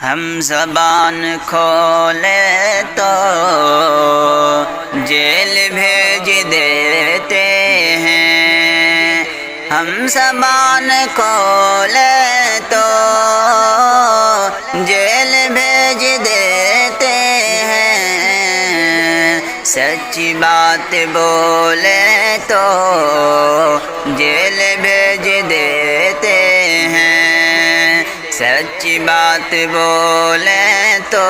ہم زبان کھولے تو جیل بھیج دیتے ہیں، ہم زبان کھولے تو جیل بھیج دیتے ہیں، سچی بات بولے تو جیل بھیج دیتے ہیں، سچی بات بولے تو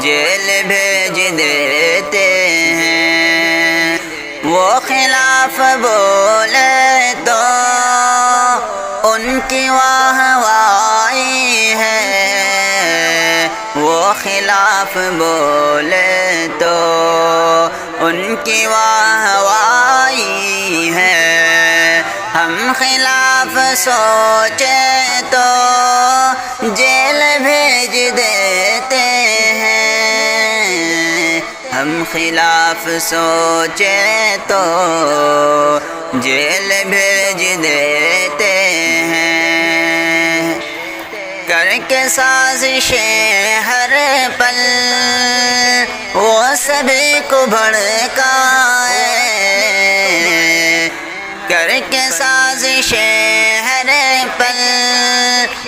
جیل بھیج دیتے ہیں، وہ خلاف بولے تو ان کی واہ وائی ہے، وہ خلاف بولے تو ان کی واہ وائی ہے، ہم خلاف سوچے تو جیل بھیج دیتے ہیں، ہم خلاف سوچے تو جیل بھیج دیتے ہیں، کر کے سازشیں ہر پل وہ سبھی کو بھڑکائے، کر کے سازشیں ہر پل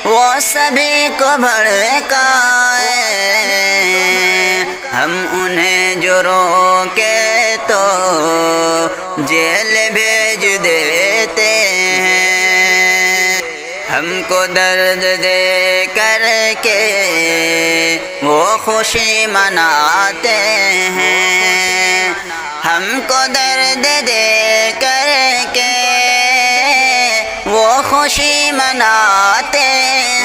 وہ سبھی کو بھڑکائے، ہم انہیں جو روکے تو جیل بھیج دیتے ہیں، ہم کو درد دے کر کے وہ خوشی مناتے ہیں، ہم کو درد دے کر کے وہ خوشی مناتے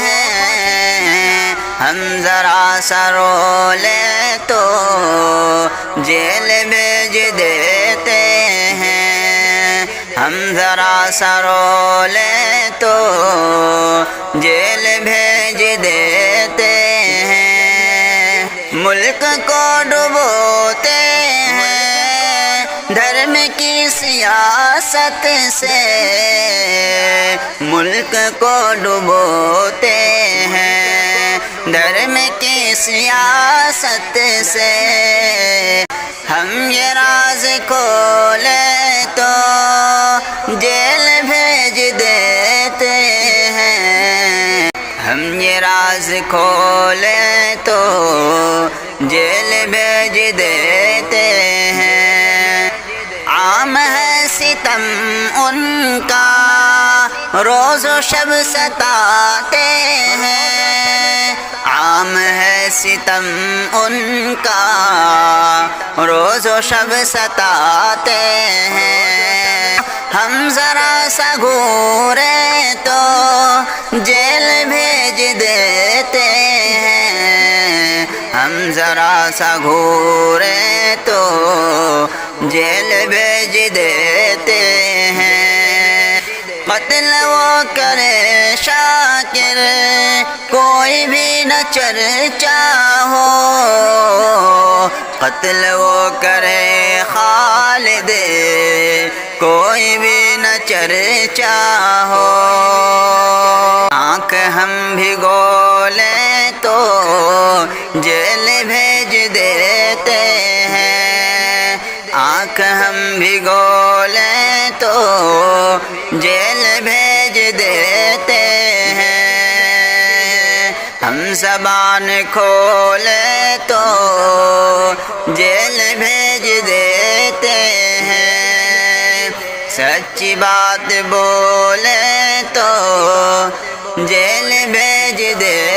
ہیں، ہم ذرا سا رو لیں تو جیل بھیج دیتے ہیں، ہم ذرا سا رو لیں تو جیل بھیج دیتے ہیں، ملک کو ڈبوتے ہیں دھرم کی سیاست سے، ملک کو ڈبوتے ہیں دھرم کی سیاست سے، ہم یہ راز کھولے تو جیل بھیج دیتے ہیں، ہم یہ راز کھولے تو جیل بھیج دیتے ہیں، عام ہے ستم ان کا روز و شب ستاتے ہیں، عام ہے ستم ان کا روز و شب ستاتے ہیں، ہم ذرا سا گھورے تو جیل بھیج دیتے ہیں، ہم ذرا سا گھورے تو جیل بھیج دیتے ہیں، قتل وہ کرے شاکر کوئی بھی نہ چرچا ہو، قتل وہ کرے خالد کوئی بھی نہ چرچا ہو، آنکھ ہم بھگو لیں تو جیل بھیج دیتے ہیں، آنکھ ہم بھگو لیں تو جیل بھیج دیتے ہیں، ہم زبان کھولے تو جیل بھیج دیتے ہیں، سچی بات بولے تو جیل بھیج دیتے